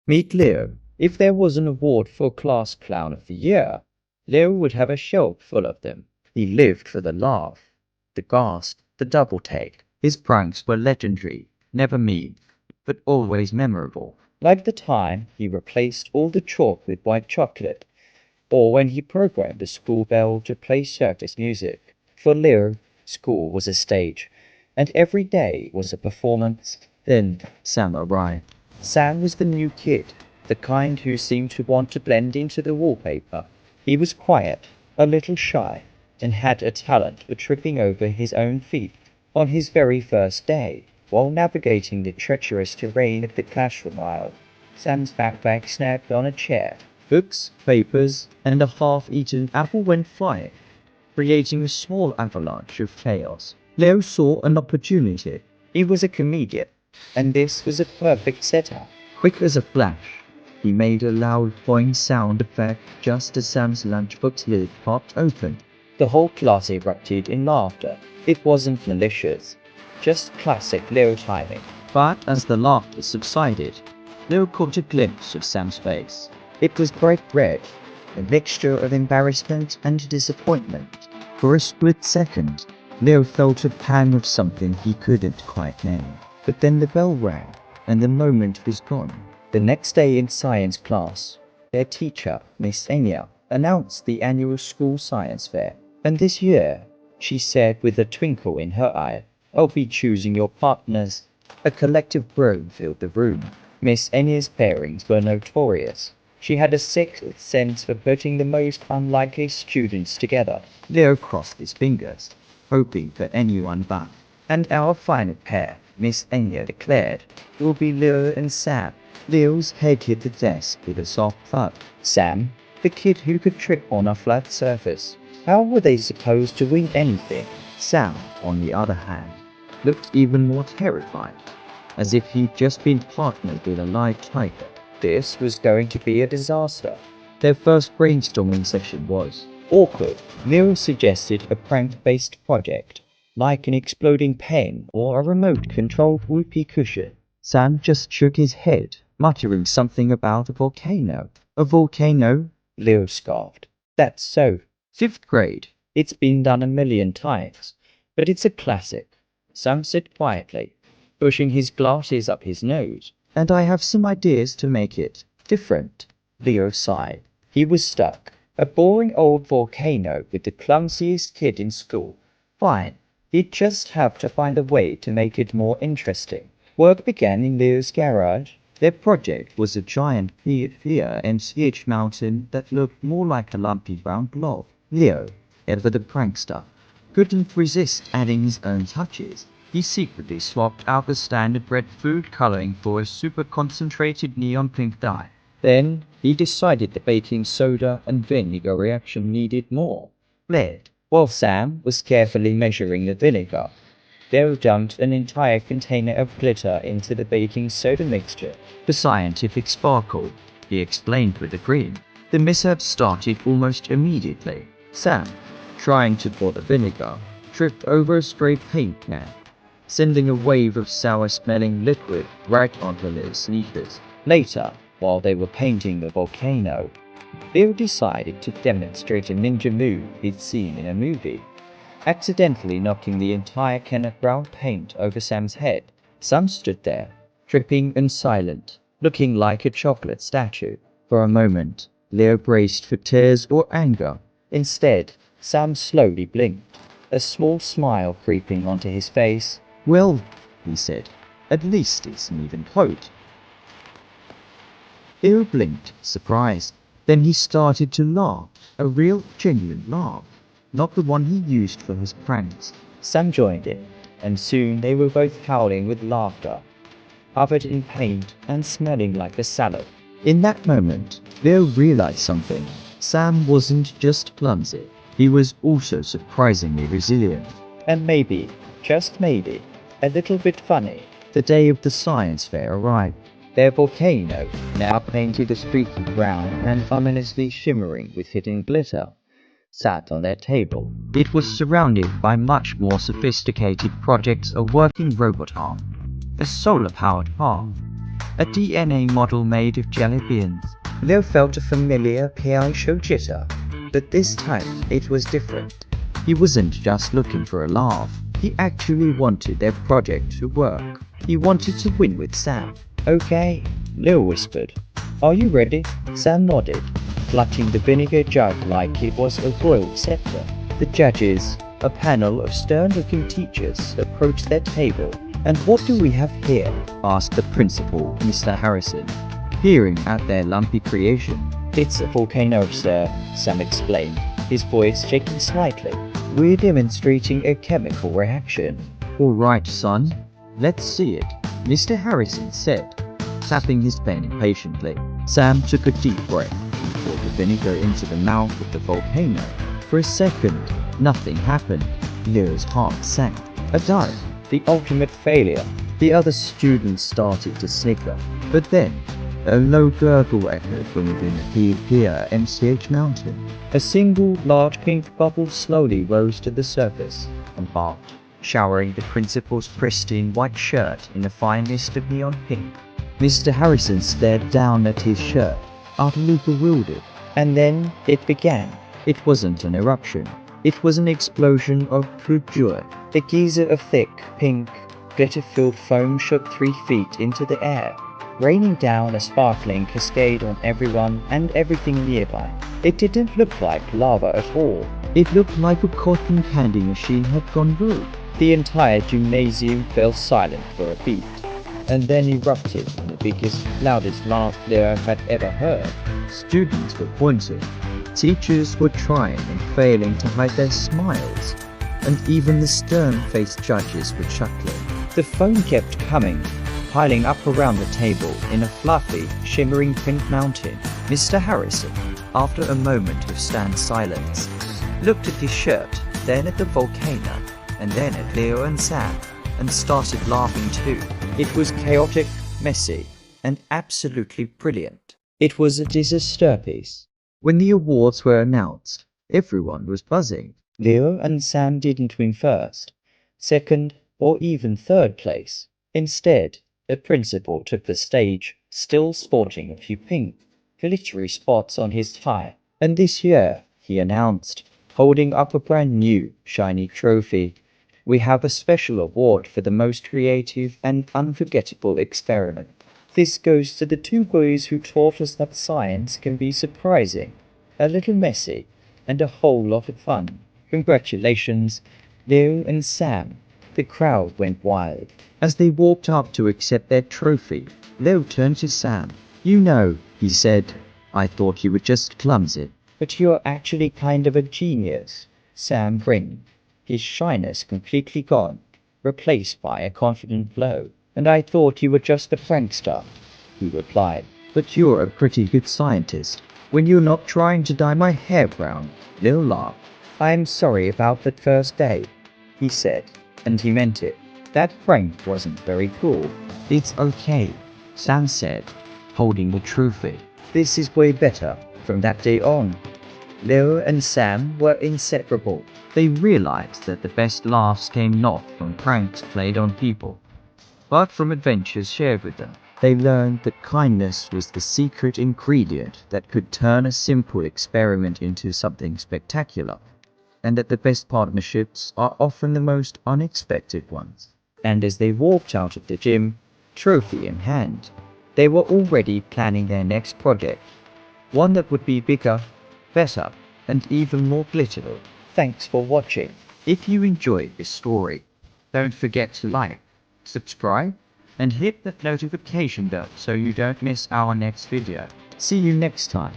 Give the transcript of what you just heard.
Meet Leo. If there was an award for Class Clown of the Year, Leo would have a shelf full of them. He lived for the laugh, the gasp, the double take. His pranks were legendary, never mean, but always memorable. Like the time he replaced all the chalk with white chocolate, or when he programmed the school bell to play circus music. For Leo, school was a stage, and every day was a performance. Then Sam arrived. Sam was the new kid, the kind who seemed to want to blend into the wallpaper. He was quiet, a little shy, and had a talent for tripping over his own feet. On his very first day, while navigating the treacherous terrain of the classroom aisle, Sam's backpack snagged on a chair. Books, papers, and a half-eaten apple went flying, creating a small avalanche of chaos. Leo saw an opportunity. He was a comedian, and this was a perfect setup. Quick as a flash, he made a loud boing sound effect just as Sam's lunchbox lid popped open. The whole class erupted in laughter. It wasn't malicious, just classic Leo timing. But as the laughter subsided, Leo caught a glimpse of Sam's face. It was bright red, a mixture of embarrassment and disappointment. For a split second, Leo felt a pang of something he couldn't quite name. But then the bell rang, and the moment was gone. The next day in science class, their teacher, Miss Enya, announced the annual school science fair. And this year, she said with a twinkle in her eye, "I'll be choosing your partners." A collective groan filled the room. Miss Enya's pairings were notorious. She had a sixth sense for putting the most unlikely students together. Leo crossed his fingers, hoping for anyone but. "And our final pair," Miss Enya declared, "will be Leo and Sam." Leo's head hit the desk with a soft thud. Sam, the kid who could trip on a flat surface. How were they supposed to win anything? Sam, on the other hand, looked even more terrified, as if he'd just been partnered with a live tiger. This was going to be a disaster. Their first brainstorming session was awkward. Leo suggested a prank-based project, like an exploding pen or a remote-controlled whoopee cushion. Sam just shook his head, muttering something about a volcano. "A volcano?" Leo scoffed. "That's so. 5th grade. It's been done a million times, but it's a classic," Sam said quietly, pushing his glasses up his nose. "And I have some ideas to make it different." Leo sighed. He was stuck. A boring old volcano with the clumsiest kid in school. Fine. He'd just have to find a way to make it more interesting. Work began in Leo's garage. Their project was a giant PFNCH mountain that looked more like a lumpy brown blob. Leo, ever the prankster, couldn't resist adding his own touches. He secretly swapped out the standard red food coloring for a super concentrated neon pink dye. Then, he decided the baking soda and vinegar reaction needed more lead. While Sam was carefully measuring the vinegar, Leo dumped an entire container of glitter into the baking soda mixture. "For scientific sparkle," he explained with a grin. The mishap started almost immediately. Sam, trying to pour the vinegar, tripped over a stray paint can, sending a wave of sour-smelling liquid right onto Leo's sneakers. Later, while they were painting the volcano, Leo decided to demonstrate a ninja move he'd seen in a movie, accidentally knocking the entire can of brown paint over Sam's head. Sam stood there, tripping and silent, looking like a chocolate statue. For a moment, Leo braced for tears or anger. Instead, Sam slowly blinked, a small smile creeping onto his face. "Well," he said, "at least it's an even coat." Leo blinked, surprised. Then he started to laugh, a real, genuine laugh, not the one he used for his pranks. Sam joined in, and soon they were both howling with laughter, covered in paint and smelling like a salad. In that moment, Leo realized something. Sam wasn't just clumsy, he was also surprisingly resilient. And maybe, just maybe, a little bit funny. The day of the science fair arrived. Their volcano, now painted a streaky brown and ominously shimmering with hidden glitter, sat on their table. It was surrounded by much more sophisticated projects: a working robot arm, a solar-powered car, a DNA model made of jelly beans. Leo felt a familiar PI show jitter, but this time it was different. He wasn't just looking for a laugh. He actually wanted their project to work. He wanted to win with Sam. "Okay," Leo whispered. "Are you ready?" Sam nodded, clutching the vinegar jug like it was a royal scepter. The judges, a panel of stern-looking teachers, approached their table. "And what do we have here?" asked the principal, Mr. Harrison, peering at their lumpy creation. "It's a volcano, sir," Sam explained, his voice shaking slightly. "We're demonstrating a chemical reaction." "All right, son. Let's see it," Mr. Harrison said, tapping his pen impatiently. Sam took a deep breath and poured the vinegar into the mouth of the volcano. For a second, nothing happened. Leo's heart sank. A dud. The ultimate failure. The other students started to snicker. But then, a low gurgle echoed from within the clear MCH mountain. A single large pink bubble slowly rose to the surface and popped, showering the principal's pristine white shirt in a fine mist of neon pink. Mr. Harrison stared down at his shirt, utterly bewildered. And then it began. It wasn't an eruption. It was an explosion of pure joy. A geyser of thick, pink, glitter-filled foam shot 3 feet into the air, raining down a sparkling cascade on everyone and everything nearby. It didn't look like lava at all. It looked like a cotton candy machine had gone rogue. The entire gymnasium fell silent for a beat, and then erupted in the biggest, loudest laugh Leo had ever heard. Students were pointing. Teachers were trying and failing to hide their smiles, and even the stern-faced judges were chuckling. The foam kept coming, piling up around the table in a fluffy, shimmering pink mountain. Mr. Harrison, after a moment of stunned silence, looked at his shirt, then at the volcano, and then at Leo and Sam, and started laughing too. It was chaotic, messy, and absolutely brilliant. It was a disaster piece. When the awards were announced, everyone was buzzing. Leo and Sam didn't win first, second, or even third place. Instead, the principal took the stage, still sporting a few pink, glittery spots on his tie. "And this year," he announced, holding up a brand new, shiny trophy, "we have a special award for the most creative and unforgettable experiment. This goes to the 2 boys who taught us that science can be surprising, a little messy, and a whole lot of fun. Congratulations, Leo and Sam." The crowd went wild. As they walked up to accept their trophy, Leo turned to Sam. "You know," he said, "I thought you were just clumsy." "But you're actually kind of a genius," Sam grinned, his shyness completely gone, replaced by a confident glow. "And I thought you were just a prankster," he replied. "But you're a pretty good scientist when you're not trying to dye my hair brown." Leo laughed. "I'm sorry about that first day," he said, and he meant it. "That prank wasn't very cool." "It's okay," Sam said, holding the trophy. "This is way better." From that day on, Leo and Sam were inseparable. They realized that the best laughs came not from pranks played on people, but from adventures shared with them. They learned that kindness was the secret ingredient that could turn a simple experiment into something spectacular, and that the best partnerships are often the most unexpected ones. And as they walked out of the gym, trophy in hand, they were already planning their next project, one that would be bigger, better, and even more glittering. Thanks for watching. If you enjoyed this story, don't forget to like, subscribe, and hit that notification bell so you don't miss our next video. See you next time.